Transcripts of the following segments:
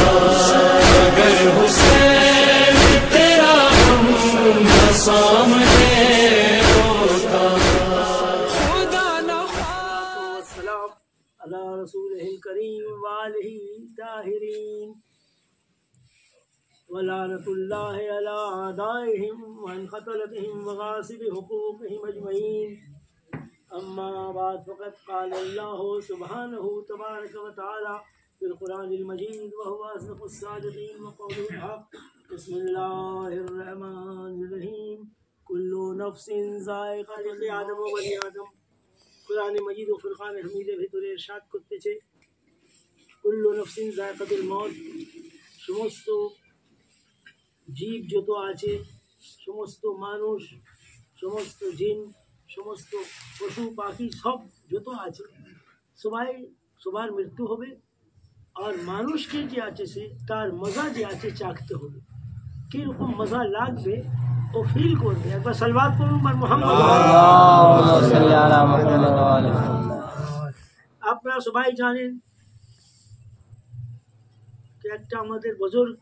अगर हुसैन तेरा हम सामने होता। खुदा न सलाम अला रसूलिल करीम वालिही ताहिरीन वलानतुल्लाहि अला आदाइहिम व अन क़तलतिहिम व गासिबि हुकूक़िहिम अजमईन। अम्मा बाद फ़क़द क़ाल अल्लाहु सुब्हानहु तबारक व तआला फिल क़ुरानिल मजीद व हुवा असदक़ुस सादिक़ीन व क़ौलुल हक़। बिस्मिल्लाहिर रहमानिर रहीम। कुल्लु नफ्सिन ज़ाइक़तुल आदम व बनी आदम। कुरान मजीद व फुरकान हमीदे ভিতরে ইরশাদ করতেছে কুল্লু নফসিন যায়কাতুল মউত, সমস্ত জীব যত আছে, সমস্ত মানুষ, সমস্ত জিন, সমস্ত পশু পাখি সব যত আছে সবাই সবার মৃত্যু হবে। আর মানুষকে যে আছে সে তার মজা যে আছে চাখতে হবে। কীরকম মজা লাগবে ও ফিল করবে। একবার সালওয়াত পড়ুন মুহাম্মদ। আপনারা সবাই জানেন যে একটা আমাদের বুজুর্গ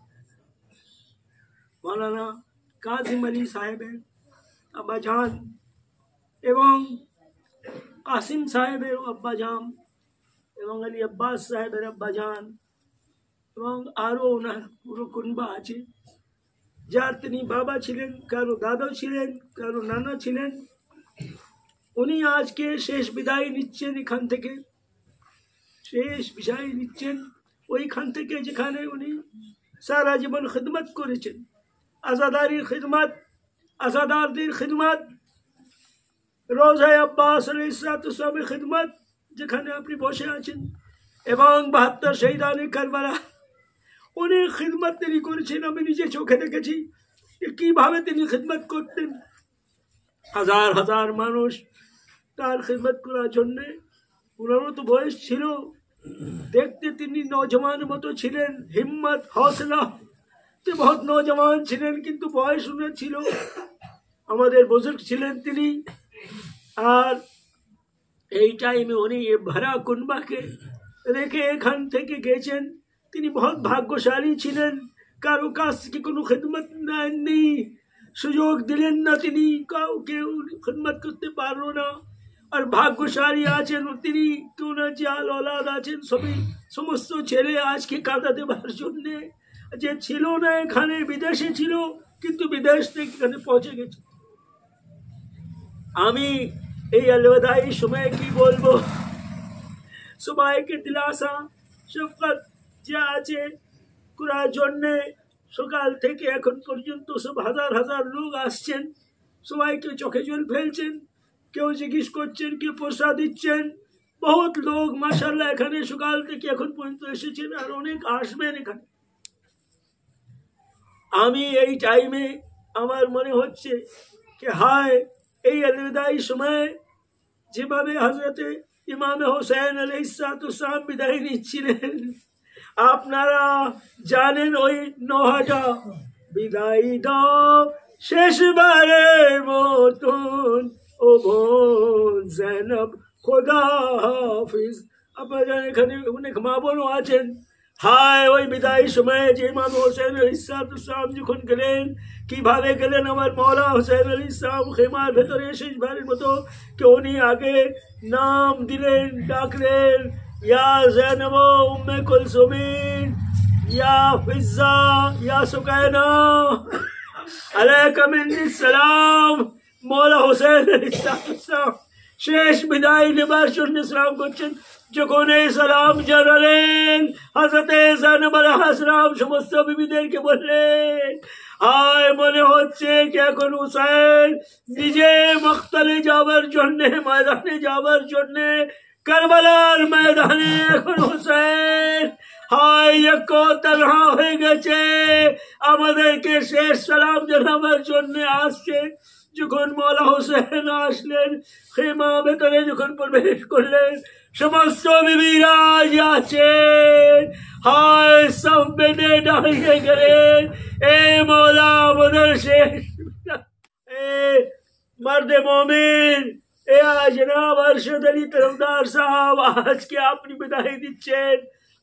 মৌলানা কাজিম আলী সাহেবের আব্বাজান এবং কাসিম সাহেবের আব্বাজান এবং আলী আব্বাস সাহেবের আব্বাজান এবং আরও ওনার পুরো কুনবা আছে, যার তিনি বাবা ছিলেন, কারো দাদা ছিলেন, কারো নানা ছিলেন। উনি আজকে শেষ বিদায় নিচ্ছেন এখান থেকে, শেষ বিদায় নিচ্ছেন ওইখান থেকে যেখানে উনি সারা জীবন খিদমত করেছেন। আজাদারির খিদমত, আজাদারদের খিদমত, রোজায় আব্বাস আলাইহিসসালামের খিদমত, যেখানে আপনি বসে আছেন, এবং ৭২ শহীদানে কারবালা অনেক খিদমত তিনি করেছেন। আমি নিজে চোখে দেখেছি যে কীভাবে তিনি খিদমত করতেন। হাজার হাজার মানুষ তার খিদমত করার জন্যে। ওনারও তো বয়স ছিল, দেখতে তিনি নজওয়ান মতো ছিলেন, হিম্মত হৌসলা তে বহুত নজওয়ান ছিলেন, কিন্তু বয়স ওনার ছিল। আমাদের বুজুর্গ ছিলেন তিনি। আর এই টাইমে উনি ভরা কুনবাকে রেখে এখান থেকে গেছেন। তিনি বহুত ভাগ্যশালী ছিলেন, কারো কাছ থেকে কোনো খিদমত নেননি, সুযোগ দিলেন না, তিনি কাউকে খিদমত করতে পারলো না। আর ভাগ্যশালী আছেন তিনি, ওনার যে আওলাদ আছেন সবই, সমস্ত ছেলে আজকে কাঁদা দেবার জন্যে, যে ছিল না এখানে, বিদেশে ছিল, কিন্তু বিদেশ থেকে এখানে পৌঁছে গেছে। আমি এই আলবিদাই সময়ে কি বলবো, সবাইকে দিলাসা শফকত যে আছে করার জন্যে সকাল থেকে এখন পর্যন্ত সব হাজার হাজার লোক আসছেন, সবাইকে চোখে জল ফেলছেন, কেউ জিজ্ঞেস করছেন, কেউ প্রসাদ দিচ্ছেন। বহুত লোক মাশাআল্লাহ এখানে সকাল থেকে এখন পর্যন্ত এসেছেন, আর অনেক আসবেন এখানে। আমি এই টাইমে আমার মনে হচ্ছে যে হায়, এই আলবিদাই সময়ে যেভাবে হযরতে ইমাম হোসেন আলাইহিসসালাম বিদায় নিচ্ছিলেন, আপনারা জানেন ওই নহটা বিদায় দাও শেষবারের মতন ও বোন জৈনব খোদা হাফিজ। আপনারা জানেন এখানে অনেক মা বোনও আছেন। হায়, ওই বিদায় সময়ে যে ইমাম হোসেন আলাইহিসসালাম যখন গেলেন, কিভাবে গেলেন, আমার মৌলা হোসেন আলাইহিসসালাম খেমার ভেতরে শেষবারের মতো কে উনি আগে নাম দিলেন, ডাকলেন, ইয়া জৈনব উম্মে কুলসুমিন, ইয়া ফিজ্জা, ইয়া সুকায়না, আলাইকা মিন্নি সালাম। মৌলা হোসেন আলাইহিসসালাম শেষ বিদায় নেবার জন্য সালাম করছেন। যখন এই সালাম জানালেন, হযরতে জৈনব আলাইহিস সালাম সমস্ত বিবিদেরকে বললেন, হায়, মনে হচ্ছে কি এখন হুসাইন নিজে মক্তলে যাবার জন্যে, ময়দানে যাবার জন্যে, কারবালার ময়দানে এখন হুসাইন হায় একো তনহা হয়ে গেছে, আমাদেরকে শেষ সালাম জানাবার জন্যে আসছে। যখন মৌলা হোসেন আসলেন, খেমা ভেতরে যখন প্রবেশ করলেন, সমস্ত বিবিরা আছেন, হায় সব বেডে দাঁড়িয়ে গেলেন, এ মৌলা আমাদের শেষ, এ মর্দে মোমিন, এ জনাব আরশদ আলী তরফদার সাহেব, আজকে আপনি বিদায় দিচ্ছেন।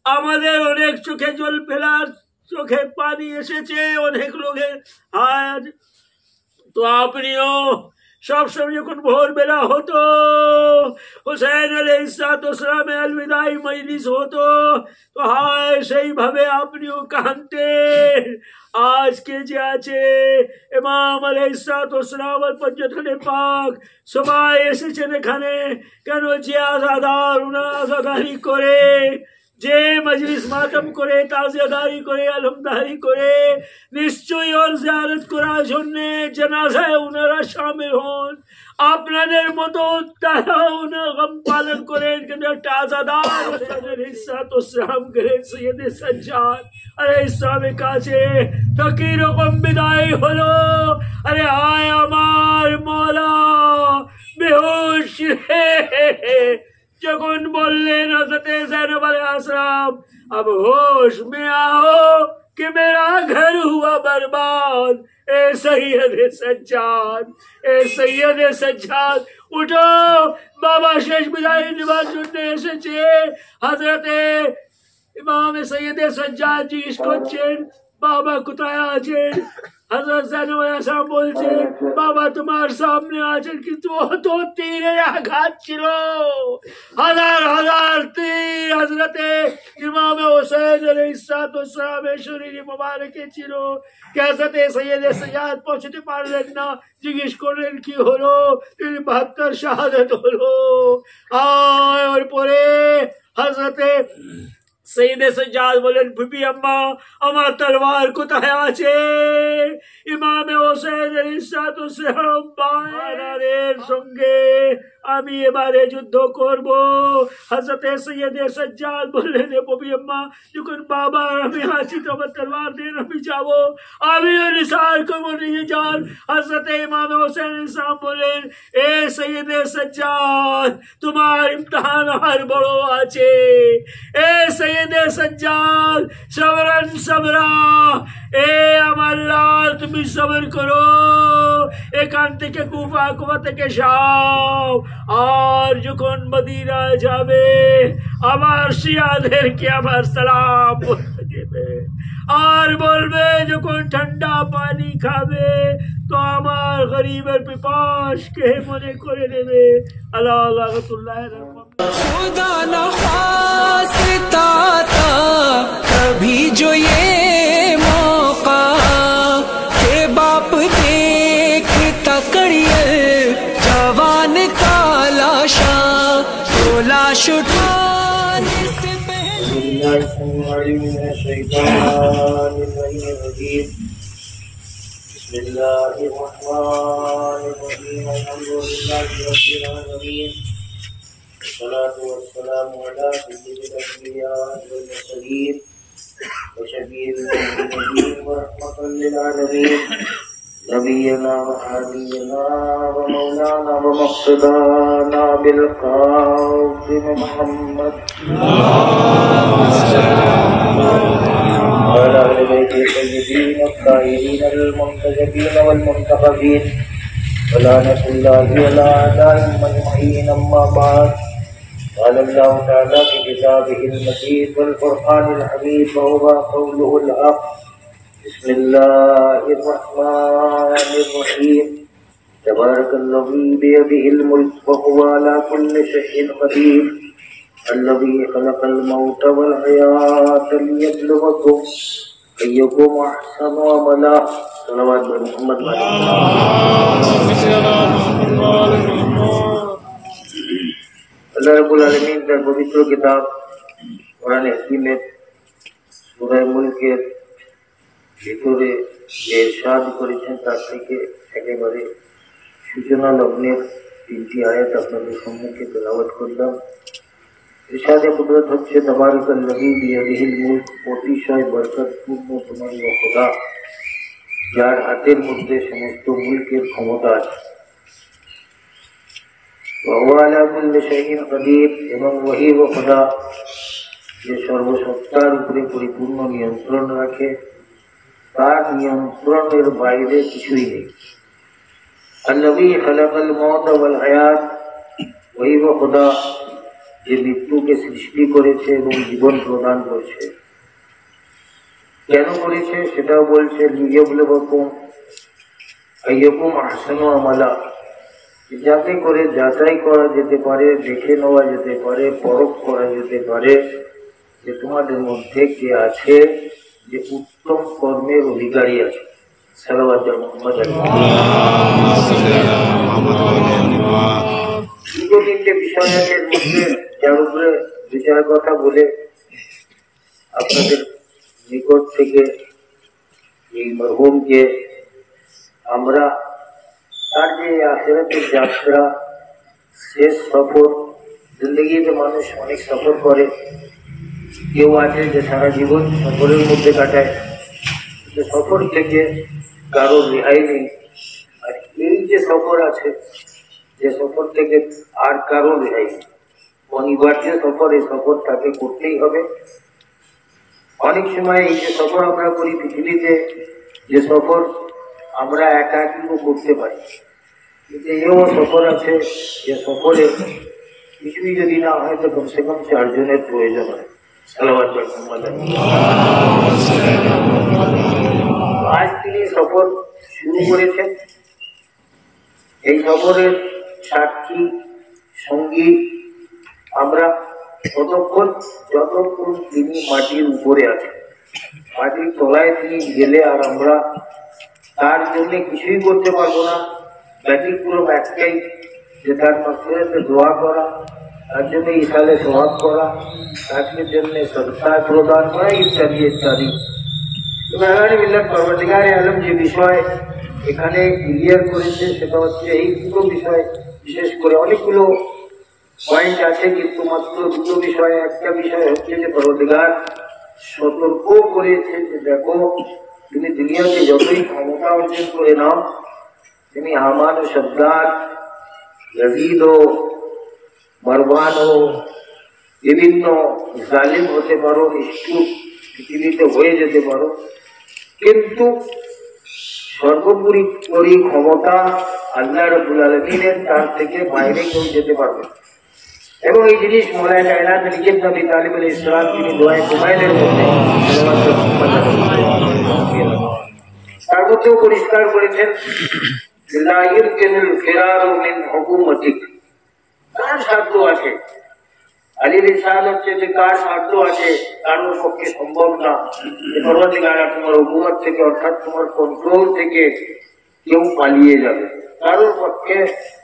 আমাদের অনেক চোখে জল ফেলার, চোখে পানি এসেছে অনেক লোকের। আজ তো আপনিও সবসময় যখন ভোরবেলা হতো হুসেন আলাইহিসসালামের আলবিদাই মজলিস হতো, তো হায় সেইভাবে আপনিও কাঁদতেন। আজকে যে আছে ইমাম আলাইহিসসালাম আর পঞ্চতনে পাক সবাই এসেছেন এখানে, কেন যে আজাদার উনা আজাদারি করে, যে মজলিস মাতম করে, তাজিয়াদারি করে, আলমদারি করে, নিশ্চয়ই ওর জিয়ারত করার জন্য জানাজায় ওনারা শামিল হন। আপনাদের মতো তারাও ওনার গম পালন করেন, কিন্তু একটা আজাদার ইসলাম করেন সৈয়দে সাজ্জাদ আলাইহিসসালামের কাছে তো কি রকম বিদায় হলো। আরে আয় আমার মওলা বেহুশ যখন বললেন हज़रत ज़ैनब अलैहिस्सलाम अब होश में आओ कि मेरा घर हुआ बर्बाद, ए सैयद सज्जाद, ए सैयद सज्जाद उठो, बाबा शेष बिदाई निवास जुटने এসেছে। हज़रत ইমাম সৈয়দ সজ্জাদ জিজ্ঞেস করছেন বাবা কোথায় আছেন? হযরত ज़ैनब अलैहिस्सलाम বলছেন বাবা তোমার সামনে আছেন, কিন্তু ও তো তীরের আঘাত ছিল, হাজার হাজার তীর হযরত ইমাম হোসেন আলাইহিসসালামের শরীরে মোবারকে ছিল। হযরত সৈয়দ সজ্জাদ পৌঁছতে পারলেন না, জিজ্ঞেস করলেন কি হলো? তিনি 72 শাহাদাত হলো। আর পরে হযরত সৈয়দে সজ্জাদ বলেন বিবি আম্মা আমার তলোয়ার কোথায় আছে? ইমাম হোসেন আলাইহিসসালাম বায়রারের সঙ্গে আমি এবারে যুদ্ধ করব। হযরত সৈয়দে সজ্জাদ বললেন বিবি আম্মা যখন বাবা আমি আছি তো আমার তলোয়ার দেন, আমি যাব, আমিও নিসার করব নিয়ে যান। হযরত ইমাম হোসেন আলাইহিসসালাম বললেন এ সৈয়দে সজ্জাদ তোমার ইমতিহান আর বড় আছে, এ সৈয়দে সজ্জাদ সবরান সবরা, এ আমার লাল তুমি সবর করো, এখান থেকে কুফা, কুফা থেকে শাম, আর যখন মদিনায় যাবে আমার শিয়াদেরকে আমার সালাম বলতে দেবে, আর বলবে যখন ঠান্ডা পানি খাবে তো আমার গরিবের পিপাসকে মনে করে নেবে। আল্লাহ রাহমাতুল্লাহ खुदा न ख्वास्ता था कभी जो ये मौका के बाप देखता कड़ियल जवान का लाशा, तो लाश उठाने से والصلاة والسلام على سيد الأنبياء والمرسلين وشفيع المذنبين ورحمة للعالمين نبينا وحبيبنا ومولانا ومقصدنا بالقاسم محمد وعلى أهل بيته الطيبين الطاهرين المنتجبين والمنتخبين ولعنة الله على أعدائهم أجمعين. أما بعد قال الله تعالى في كتابه المجيد والفرقان الحميد وهو قوله الحق. بسم الله الرحمن الرحيم. تبارك الذي بيده الملك وهو على كل شيء قدير الذي خلق الموت والحياة ليبلوكم أيكم أحسن عملا. صلوات محمد আল্লাহ রাব্বুল আলামিন তার পবিত্র কিতাব কোরআনে হাকিমের সূরা মুলকের ভিতরে যে ইরশাদ করেছেন তার থেকে একেবারে সূচনা লগ্নের 3টি আয়াত আপনাদের সম্মুখে তেলাওয়াত করলাম। ইরশাদে কুদরত হচ্ছে তাবারাকাল্লাযী বিয়াদিহিল মুলক, অতিশয় বরকতপূর্ণ তোমার খোদা যার হাতের মধ্যে সমস্ত মুলকের ক্ষমতা আছে। এবং ওয়াহি ও খোদা যে সর্বসত্তার উপরে পরিপূর্ণ নিয়ন্ত্রণ রাখে, তার নিয়ন্ত্রণের বাইরে কিছুই নেই। আল্লাযী খালাকাল মাউতা ওয়াল হায়াত, ওয়াহি ও খোদা যে মৃত্যুকে সৃষ্টি করেছে এবং জীবন প্রদান করছে। কেন করেছে সেটাও বলছে, লিয়াবলুয়াকুম আইয়ুকুম আহসানু আমালা, যাতে করে যাচাই করা যেতে পারে, দেখে নেওয়া যেতে পারে, পরখ করা যেতে পারে যে তোমাদের মধ্যে কে আছে যে উত্তম কর্মের অধিকারী আছে। সালাওয়াত মুহাম্মদ দুটো তিনটে বিষয়ের মধ্যে যার উপরে বিচার কথা বলে আপনাদের নিকট থেকে এই মরহুমকে আমরা তার যে আখিরাতের যাত্রা, শেষ সফর, জিন্দগিতে মানুষ অনেক সফর করে, কেউ আছে যে সারা জীবন সফরের মধ্যে কাটায়, কিন্তু সফর থেকে কারো রেহাই নেই। আর এই যে সফর আছে, যে সফর থেকে আর কারো রেহাই নেই, অনিবার্য সফর, এই সফর তাকে করতেই হবে। অনেক সময় এই যে সফর আমরা করি পৃথিবীতে, যে সফর আমরা একা কিন্তু করতে পারি, কিন্তু এও সফর আছে যে সফরে কিছুই যদি না হয় তো কমসে কম 4 জনের প্রয়োজন হয়। আজ তিনি সফর শুরু করেছেন। এই সফরের সাক্ষী সঙ্গী আমরা ততক্ষণ যতক্ষণ তিনি মাটির উপরে আছেন। মাটির তলায় তিনি গেলে আর আমরা তার জন্য কিছুই করতে পারবো না। ব্যতিক্রম একটাই, যে তার মাগফিরাতে দোয়া করা, তার জন্য ইসালে সওয়াব করা, তার জন্য সদকা প্রদান করা, ইত্যাদি ইত্যাদি। পরবর্তীকারে আলম যে বিষয় এখানে ক্লিয়ার করেছে সেটা হচ্ছে এই দুটো বিষয়। বিশেষ করে অনেকগুলো পয়েন্ট আছে কিন্তু মাত্র দুটো বিষয়। একটা বিষয় হচ্ছে যে পরবর্তীকার সতর্ক করেছে যে দেখো তুমি দুনিয়াতে যতই ক্ষমতা অর্জন করে নাও, তুমি হামান ও সদ্দার, ইয়াজিদ ও মারওয়ান ও বিভিন্ন জালিম হতে পারো, নিষ্ঠুর পৃথিবীতে হয়ে যেতে পারো, কিন্তু সর্বোপরি ক্ষমতা আল্লাহ রাব্বুল আলামিনের, তার থেকে বাইরে কেউ যেতে পারবে। এবং এই জিনিস মৌলানা কায়নাত লিখেন নবী তালিব আলাইহিস সালাম তিনি দোয়ায়ে কুমাইলের মধ্যে তার মধ্যেও পরিষ্কার করেছেন, লা ইরকিনুল ফিরারু মিন হুকুমাতিক, কার সাধ্য আছে, আলীর ইরশাদ হচ্ছে যে কার সাধ্য আছে, কারোর পক্ষে সম্ভব না যে পরবর্তীকালে তোমার হুকুমত থেকে অর্থাৎ তোমার কন্ট্রোল থেকে কেউ পালিয়ে যাবে। কারোর পক্ষে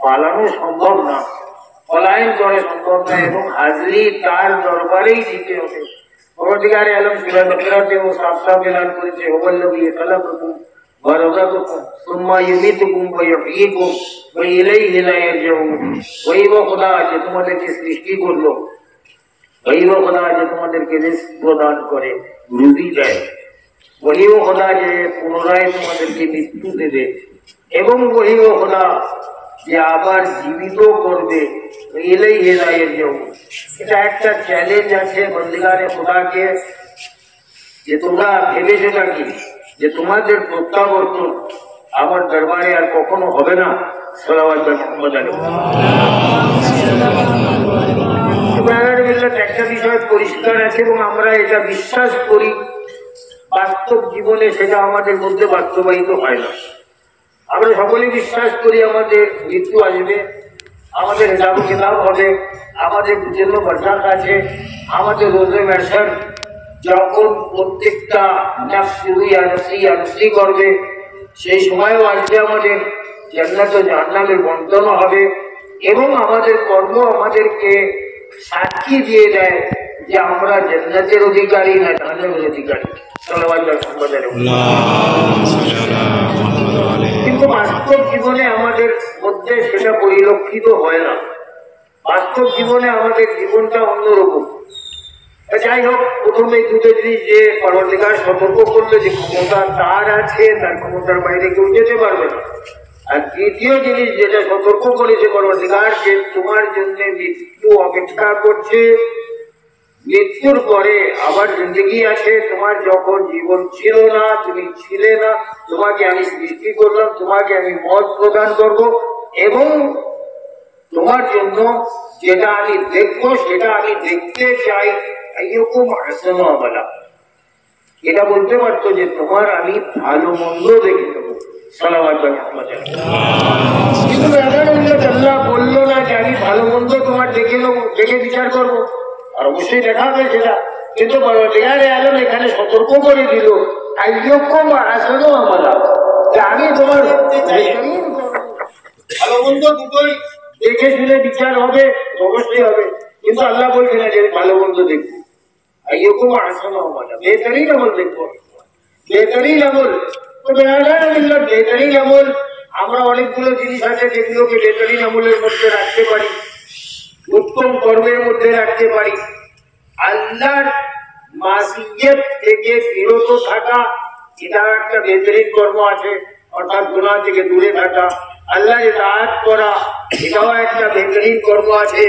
পালানো সম্ভব না, পলায়ন করে সম্ভব না, এবং হাজরি তার দরবারেই দিতে হবে। পরবর্তীকালে আলম সূরা বাকারাতে ও সাফ সাফ এলান করেছে, হুয়াল্লাযী খালাকাকুম ওয়া রাযাকাকুম সুম্মা ইউমীতুকুম ওয়া ইহয়ীকুম ওয়া ইলাইহি লা ইয়ারজিউন। ওই খোদা যে তোমাদেরকে সৃষ্টি করলো, ওই খোদা যে তোমাদেরকে রিজক প্রদান করে, রুজি দেয়, ওই খোদা যে পুনরায় তোমাদেরকে মৃত্যু দেবে, এবং ওই খোদা যে আবার জীবিত করবে। ইলাইহি লা ইয়ারজিউন। এটা একটা চ্যালেঞ্জ আছে বন্দেগানে খোদাকে, যে তোমরা ভেবেছো নাকি যে তোমাদের প্রত্যাবর্তন আমার দরবারে আর কখনো হবে না। সালাওয়াত মুহাম্মদ আলাইহি। একটা বিষয় পরিষ্কার আছে এবং আমরা এটা বিশ্বাস করি, বাস্তব জীবনে সেটা আমাদের মধ্যে বাস্তবায়িত হয় না। আমরা সকলেই বিশ্বাস করি আমাদের মৃত্যু আসবে, আমাদের হিসাব কিতাব হবে, আমাদের জন্য বরসাত আছে, আমাদের রোজে মেরসার যখন প্রত্যেকটা নাফসি করবে, সেই সময়ও আসবে আমাদের জান্নাত ও জাহান্নামের বন্টন হবে, এবং আমাদের কর্ম আমাদেরকে সাক্ষী দিয়ে দেয় যে আমরা জান্নাতের অধিকারী না জাহান্নামের অধিকারী। কিন্তু বাস্তব জীবনে আমাদের মধ্যে সেটা পরিলক্ষিত হয় না। বাস্তব জীবনে আমাদের জীবনটা অন্যরকম। যাই হোক, প্রথমে দুটো জিনিস যে পরবর্তীকার সতর্ক করলো যে ক্ষমতা তার আছে, তার ক্ষমতার বাইরে কেউ যেতে পারবে না। আর দ্বিতীয় জিনিস যেটা সতর্ক করেছে পরবর্তীকার, যে তোমার জন্য মৃত্যু অপেক্ষা করছে, মৃত্যুর পরে আবার জিন্দগি আছে। তোমার যখন জীবন ছিল না, তুমি ছিলে না, তোমাকে আমি সৃষ্টি করলাম, তোমাকে আমি মত প্রদান করব, এবং তোমার জন্য যেটা আমি দেখবো সেটা আমি দেখতে চাই, এরকম আহসানু আমালা। এটা বলতে পারতো যে তোমার আমি ভালো মন্দ দেখে দেবো। কিন্তু আল্লাহ বললো না যে আমি ভালো মন্দ তোমার দেখে নেবো, দেখে বিচার করবো। আর অবশ্যই দেখা হবে সেটা, কিন্তু আলম এখানে সতর্ক করে দিল আহসানু আমালা, আমি তোমার ভালো মন্দ দুটোই দেখে শুনে বিচার হবে, অবশ্যই হবে। কিন্তু আল্লাহ বলছে না যে ভালো মন্দ দেখবো, এরকম আহসানু আমালা, বেহতরিন আমল দেখবো, বেহতরিন আমল। তো বেহতরিন আমল, আমরা অনেকগুলো জিনিস আছে যেগুলোকে বেহতরিন আমলের মধ্যে রাখতে পারি, উত্তম কর্মের মধ্যে রাখতে পারি। আল্লাহর মাসিয়ত থেকে বিরত থাকা, এটা একটা বেহতরিন কর্ম আছে, অর্থাৎ গুনাহ থেকে দূরে থাকা। আল্লাহর ইতাআত করা, এটাও একটা বেহতরিন কর্ম আছে।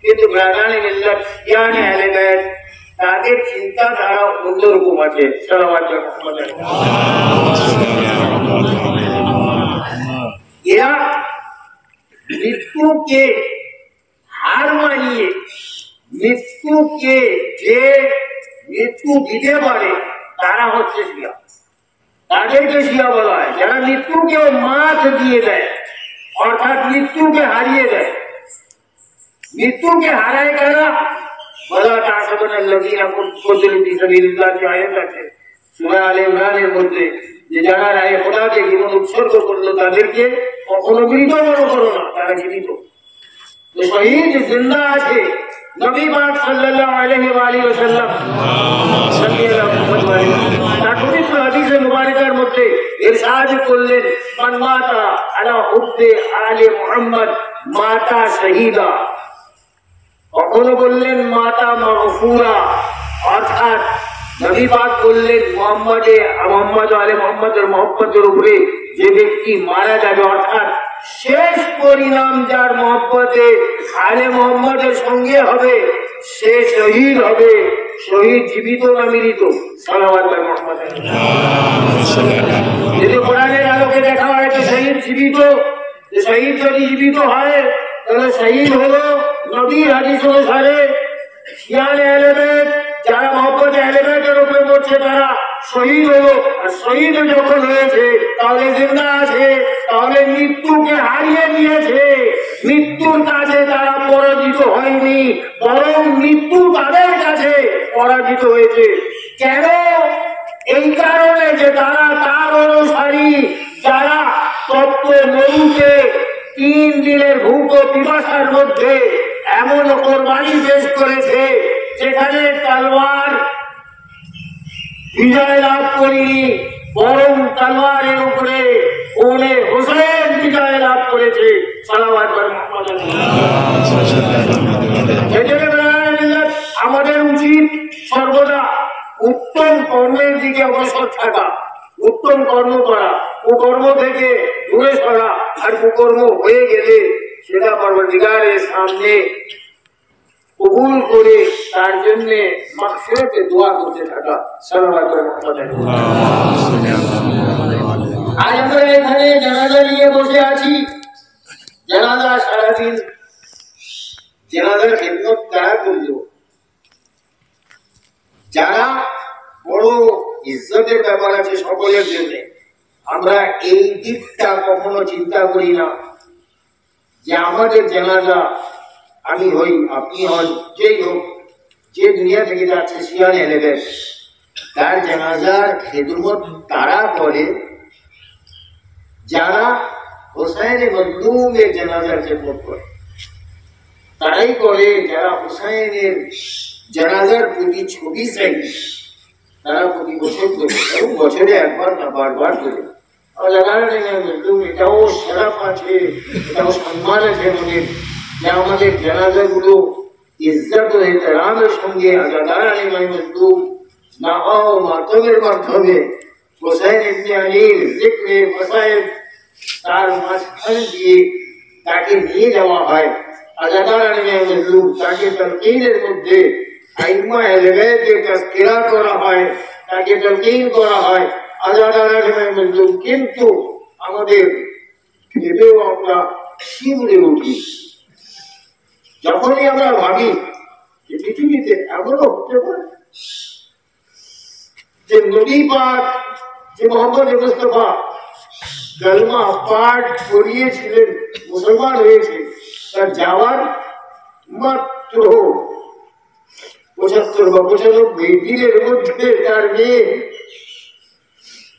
কিন্তু ব্রাদানে মিল্লাত ইয়ানে আহলে বাইত, তাদের চিন্তাধারা অন্যরকম আছে। এরা মৃত্যুকে হার মানিয়ে, মৃত্যুকে যে মৃত্যু দিতে পারে তারা হচ্ছে শিয়া, তাদেরকে শিয়া বলা হয়। যারা মৃত্যুকে মাত দিয়ে দেয়, অর্থাৎ মৃত্যুকে হারিয়ে দেয়। মৃত্যুকে হারায় কারা? বলা মধ্যে যে যারা রায়ে খোদাকে জীবন উৎসর্গ করলো তাদেরকে কখনো মৃত মনে করো না, তারা জীবিত। তো শহীদ জিন্দা আছে। নবী পাক সাল্লাল্লাহু আলাইহি ওয়া আলিহি ওয়াসাল্লাম তার পবিত্র হাদিসে মুবারকার মধ্যে ইরশাদ করলেন, মান মাতা আলা হুব্বে আলে মুহাম্মদ মাতা শহীদা। কখনো বললেন মাতা মাগফুরা, অর্থাৎ নবী পাক বললেন মুহাম্মদ আলে মুহাম্মদের মহব্বতের উপরে যে ব্যক্তি মারা যাবে, অর্থাৎ শেষ পরিণাম যার মহব্বতে আলে মুহাম্মদের সঙ্গে হবে, সে শহীদ হবে। শহীদ জীবিত না মৃত? সালাওয়াত আলা মুহাম্মদ। যদি কোরআনের আলোকে দেখা হয় তো শহীদ জীবিত। শহীদ যদি জীবিত হয় তাহলে শহীদ হলো নবীর হাদিস অনুসারে শিয়ানে আহলে বাইত, যারা মহব্বতে আহলে বাইতের উপরে মরছে তারা শহীদ হলো। আর শহীদ যখন হয়েছে তাহলে জিন্দা আছে, তাহলে মৃত্যুকে হারিয়ে দিয়েছে। মৃত্যুর কাছে তারা পরাজিত হয়নি, বরং মৃত্যু তাদের কাছে পরাজিত হয়েছে। কেন? এই কারণে যে তারা তার অনুসারী, যারা তপ্ত মরুতে 3 দিনের ভূখ ও পিপাসার মধ্যে এমন কোরবানি পেশ করেছে যেখানে তলোয়ার বিজয় লাভ করেনি, বরং তলোয়ারের উপরে ওনে হোসেন বিজয় লাভ করেছে। সালাওয়াত আলা মুহাম্মদ। আমাদের উচিত সর্বদা উত্তম কর্মের দিকে অগ্রসর থাকা, উত্তম কর্ম করা, কুকর্ম থেকে দূরে সরা। আর কুকর্ম হয়ে গেলে সেটা পরবর্তীকারের সামনে কবুল করে তার জন্য মাগফিরাতে দোয়া করতে থাকা। সাল্লাল্লাহু আলাইহি ওয়াসাল্লাম। আজ আমরা এখানে জানাজা নিয়ে বসে আছি। জানাজা সারাদিন জানাজার খিদমত কারা করল? যারা বড় ইজ্জতের ব্যাপার আছে সকলের জন্য। আমরা এই দিকটা কখনো চিন্তা করি না যে আমাদের জানাজা, আমি হই, আপনি হন, যেই হোক, যে দুনিয়া থেকে যাচ্ছে শিয়ানে আহলে বাইত, তার জানাজার খিদমত তারা করে যারা হোসাইনে মজলুমের জানাজার খিদমত করে। তারাই করে যারা হোসাইনের জানাজার প্রতি ছবি চাই, তারা প্রতি বছর করে, এবং বছরে একবার না বারবার করে। এটাও শরফ আছে, এটাও সম্মান আছে আমাদের, যে আমাদের জানাজাগুলো ইজ্জত ও ইহতিরামের সঙ্গে আজাদারানি মজলুম নাও মাতমের মাধ্যমে হোসেন ইবনে আলীর যিকরে ফসাইল তার মাঝখান দিয়ে তাকে নিয়ে যাওয়া হয়। আজাদারানি মজলুম তাকে তালকিনের মধ্যে আইম্মা আহলে বাইতের তাযকিরা করা হয়, তাকে তালকিন করা হয়। আজাদারানি মজলুম, কিন্তু আমাদের ভেবেও আমরা শিউরে উঠি যখনই আমরা ভাবি যে পৃথিবীতে এমনও হতে পারে যে নবী পাক, যে মোহাম্মদ মুস্তাফা কালমা পাঠ করিয়েছিলেন, মুসলমান হয়েছে, তার যাওয়ার মাত্র 75 বা 95 দিনের মধ্যে তার মেয়ে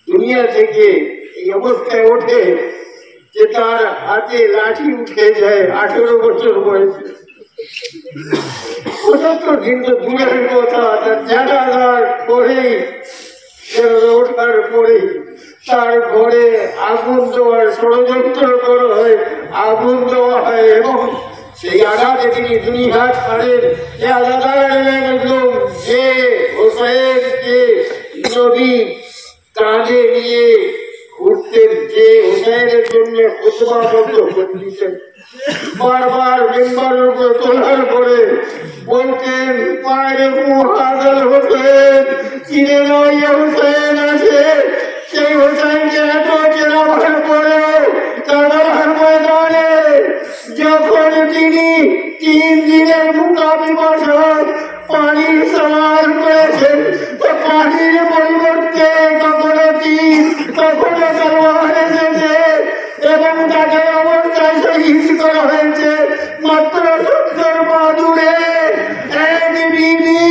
দুনিয়া থেকে এই অবস্থায় ওঠে যে তার হাতে লাঠি উঠে যায় 18 বছর বয়সে। 75 দিন তো দূরের কথা, তার জানাজার পরেই, ওঠার পরেই তার ঘরে আগুন দেওয়ার ষড়যন্ত্র করা হয়, আগুন দেওয়া হয় এবং সেই আঘাতে তিনি দুনিয়া ছাড়েন। যে যে হোসেনকে নবী কাঁধে নিয়ে ঘুরতেন, যে হোসেনের জন্য খুতবা বন্ধ করে দিতেন, বারবার মেম্বারের উপরে তোলার পরে বলতেন পায়ের হাজার হোসেন চিনে নয় হোসেন আছে। সেই হোসেনকে এত চেনাবার পরেও কারবালার ময়দানে যখন তিনি 3 দিনের মুকাবিলা পানির সওয়াল করেছেন, তো পানির পরিবর্তে কখনো তীর, কখনো তলোয়ার এসেছে এবং তাকে অবস্থায় শহীদ করা হয়েছে মাত্র 70 পা দূরে। এক বিবি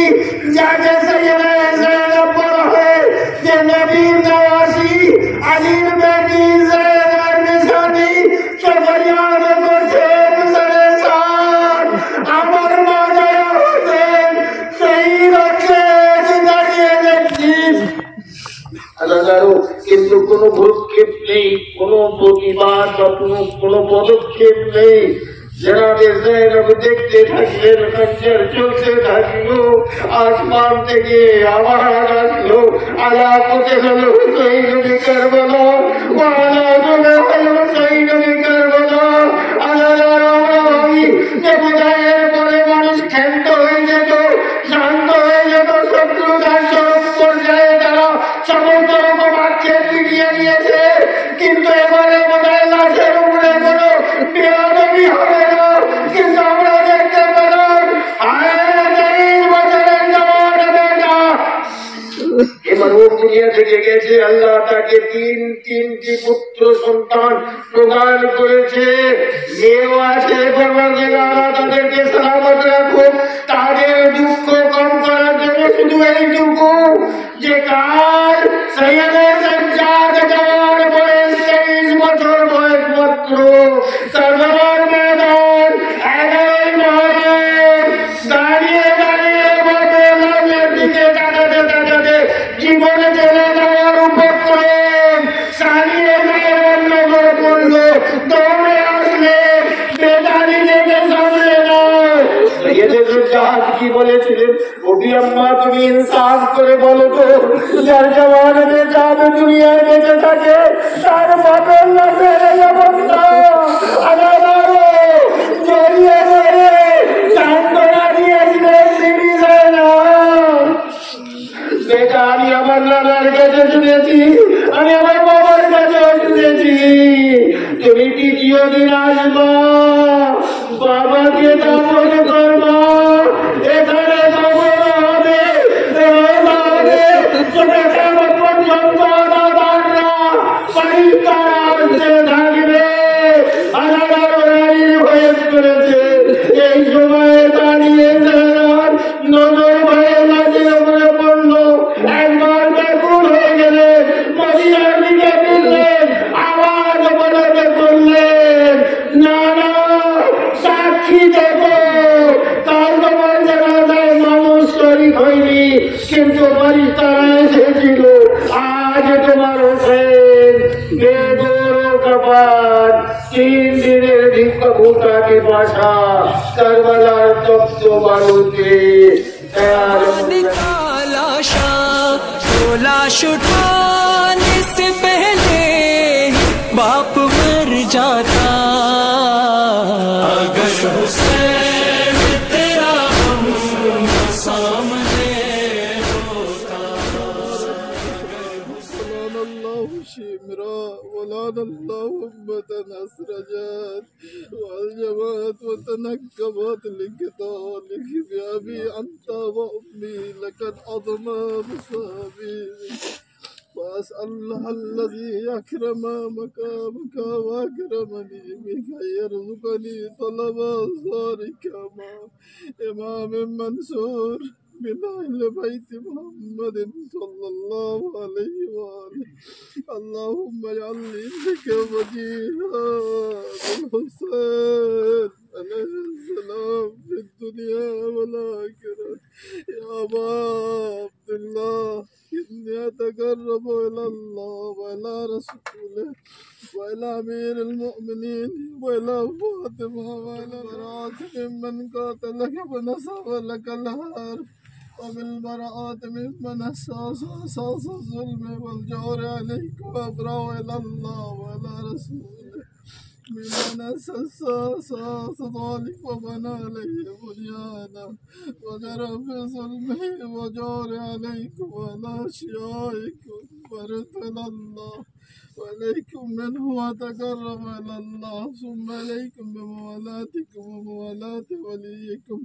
যাকে সৈয়দা যায়েনব বলা হয়, যে নবীর নওয়াসি, আলীর বেটি যায়েনবের নিশানি, সে ফরিয়াদ করছেন সরেসান আমার মা জায়া হোসেন শহীদ হচ্ছে দাঁড়িয়ে দেখছি। কিন্তু কোনো ভ্রুক্ষেপ নেই, কোনো প্রতিবাদ বা কোনো পদক্ষেপ নেই। দেখতে থাকলেন, খঞ্জর চলতে থাকলো, আসমান থেকে আওয়াজ আসলো, আলা কোথায় হলো হুসাইন নবী কারবালা, আলা কোথায় হলো হুসাইন নবী কারবালা। আমরা ভাবি যে বিদায়ের পরে মানুষ ক্ষান্ত হয়ে যেত, শান্ত হয়ে যেত, শত্রুতার চরম পর্যায়ে তারা সমস্ত রকম আক্ষেপ ফিরিয়ে নিয়েছে। কিন্তু এবারে বোধহয় লাশের উপরে কোনো বেয়াদবি হবে না। কিন্তু আমরা দেখতে পেলাম 23 বছরের জওয়ান বেটা এবার ও দুনিয়া থেকে গেছে। আল্লাহ তাকে তিনটি পুত্র সন্তান প্রদান করেছে, মেয়েও আছে। পরবর্তীকালে তাদেরকে সালামত রাখুক। তাদের দুঃখ কম করার জন্য শুধু এইটুকু যে কাল সৈয়দে সাজ্জাদ জওয়ান বয়স 23 বছর বয়স মাত্র, কারবালার ময়দান 11 মহরম দাঁড়িয়ে দাঁড়িয়ে বাবের দিকে তাকাতে তাকাতে জীবনে চলে যাওয়ার উপক্রম সারিয়ে মেয়ের নজর পড়ল। দৌড়ে আসলে বেদারি দেখে সামনে নয়। সৈয়দে সাজ্জাদ কি বলেছিলেন? ওবি আম্মা তুমি ইনসাফ করে বলো তো, যার জওয়ান বেটা দুনিয়ায় বেঁচে থাকে তার বাপের লাশের এই অবস্থা। জড়িয়ে ধরে সান্ত্বনা দিয়েছিলেন তিনি যায়নব। বেটা আমি আমার নানার কাছে শুনেছি, আমি আমার বাবার কাছেও শুনেছি, তুমি তৃতীয় দিন আসবা, বাবাকে দাফন করবা, এখানে কবর হবে, পর্যন্ত দাদাররা পরিষ্কার আসতে থাকবে। ভয়েস করেছে। এই সময়ে দাঁড়িয়ে নজর ভয়ে লাশের উপরে পড়লো। একবার ব্যাকুল হয়ে গেলে মদিনার দিকে ফিরলেন, আওয়াজ বলাতে করলেন না না সাক্ষী দেখো, কাল তোমার জানাজায় মানুষ শরীক হয়নি কিন্তু ফেরেশতারা এসেছিল। আজ তোমার হোসেন বেগর কাফার 3 দিনের ভিক্ষা ভূতাকে বাসা কারবালার তপ্ত বালুতে लाश उठाने से पहले बाप मर जाता। अगर हुसैन तेरा हम सामने होता, ولعن الله شمرا ولعن الله أمة أسرجت والجمات وتنكبت لقتالك بأبي أنت وأمي لقد عظم مصابي وأسأل الله الذي أكرم مقامك وأكرمني بك يرزقني طلب أنصارك مع إمام منصور من أهل بيت محمد صلى الله عليه وآله. اللهم اجعلني بك وجيها بالحسين عليه السلام في الدنيا والآخرة. يا أبا عبد الله إني أتقرب إلى الله وإلى رسوله وإلى أمير المؤمنين وإلى فاطمة وإلى براءة ممن قاتلك ونصب لك الحرب وبالبراءة ممن أساس الظلم والجور عليك وأبرأ إلى الله وإلى رسوله ممن أساس ذلك وبنى عليه بنيانا وجرى في ظلمه وجور عليكم وعلى أشيائكم ورد إلى الله وإليكم منه وتقرب إلى الله ثم إليكم بموالاتكم وموالاة وليكم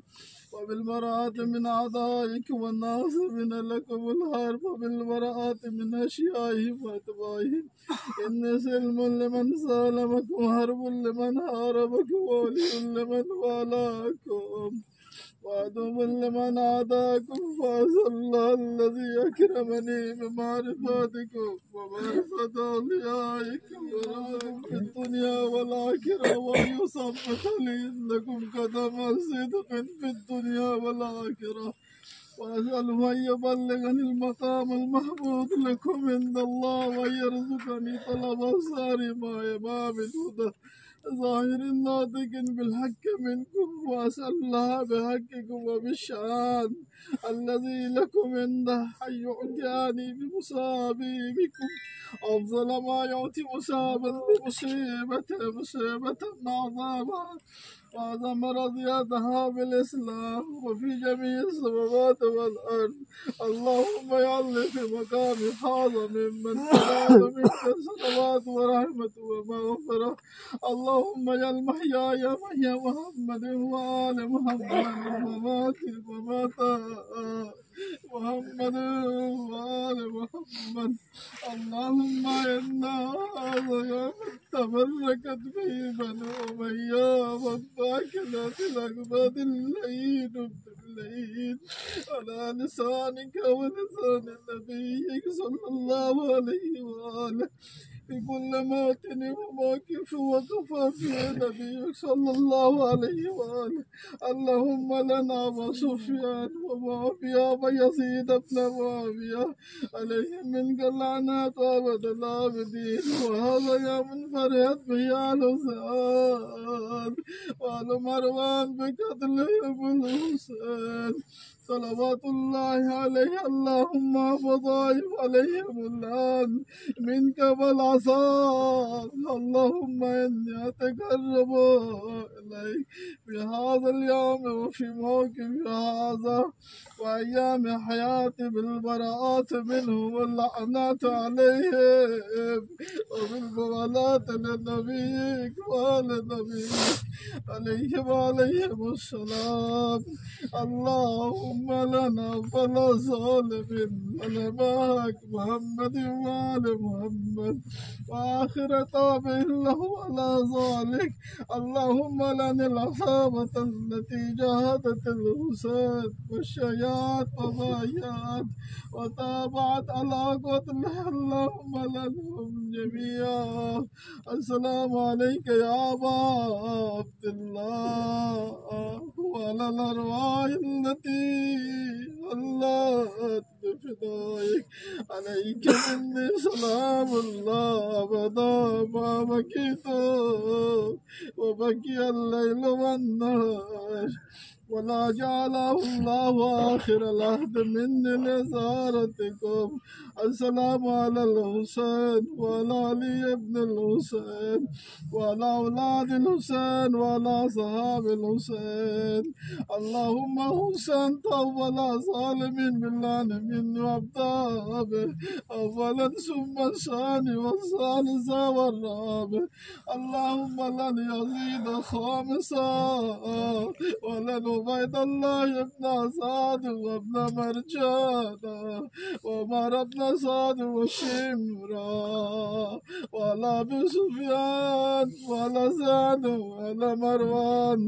وبالبراءة من أعدائكم والناصبين لكم الحرب وبالبراءة من أشيائهم وأتباعهم إني سلم لمن سالمكم حرب لمن حاربكم وولي لمن والاكم وعدو لمن عاداكم فأسأل الله الذي أكرمني بمعرفتكم ومعرفة أوليائكم ورحمكم في الدنيا والآخرة وأن يثبت لي إنكم قدم صدق في الدنيا والآخرة وأسأله أن يبلغني المقام المحمود لكم عند الله ويرزقني طلب أسرار مع إمام الهدى ظاهر الناطق بالحق منكم وأسأل الله بحقكم وبالشأن الذي لكم عنده أن يعطيني بمصابي بكم أفضل ما يعطي مصابا بمصيبة عظاما وأعظم رضيتها بالإسلام وفي جميع السماوات والأرض. اللهم اجعل في مقام هذا ممن تنال منك الصلوات ورحمة ومغفرة. اللهم اجعل محياي محيا محمد وآل محمد ومماتي ومات محمد وآل محمد. اللهم إنا هذا تبركت به بنو أمية والباكلات الأقباد الليل بالليل على لسانك ولسان نبيك صلى الله عليه وآله في كل موطن وموقف وكفى فيه نبيك صلى الله عليه وآله. اللهم لنا وسفيان ومعاوية ويزيد بن معاوية عليهم منك اللعنات أبد الآبدين. وهذا يوم فرحت به آل سعد وآل مروان بقتلهم الحسين صلوات الله عليه. اللهم فضائف عليهم الآن منك والعصاب. اللهم إني أتقرب إليك في هذا اليوم وفي موقف هذا وأيام حياتي بالبراءات منهم واللعنات عليهم وبالموالاة لنبيك وآل نبيك عليهم وعليهم السلام. اللهم لنا فلا ظالم ولماك محمد وآل محمد وآخر تابع له على ذلك. اللهم لنا العصابة التي جاهدت الحسين والشيات وضايات وتابعت على قتله. اللهم لنهم جميعا. السلام عليك يا أبا عبد الله وعلى الأرواح التي ولت بفدائك عليك مني سلام الله أبدا ما بكيت وبكي الليل والنهار ولا جعله الله آخر العهد مني لزارتكم. السلام على الحسين وعلى علي بن الحسين وعلى أولاد الحسين وعلى أصحاب الحسين. اللهم حسين أول ظالمين بالله مني وأبدابه أولا ثم الثاني والثالث والرابع. اللهم لن يزيد خامسا ولن عبيد الله ابن سعد وابن مرجانا وعمر بن سعد وشمرا وعلى أبي سفيان وعلى سعد وعلى مروان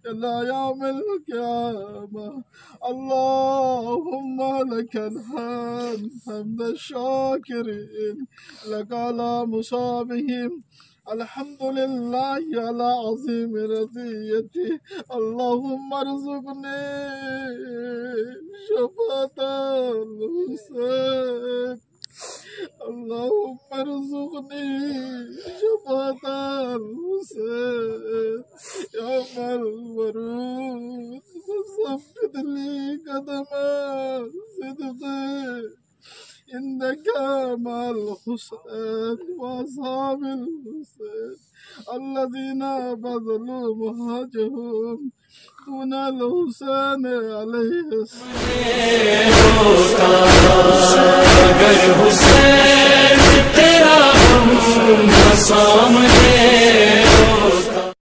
إلى يوم القيامة. اللهم لك الحمد حمد الشاكرين لك على مصابهم. الحمد لله على عظيم رضيتي. اللهم ارزقني شفاعة الحسين. اللهم ارزقني شفاعة الحسين يوم الورود وثبت لي قدم صدقي عندك مع الحسين وأصحاب الحسين الذين بذلوا مهاجهم دون الحسين عليه अगर हुसैन तेरा हम सामने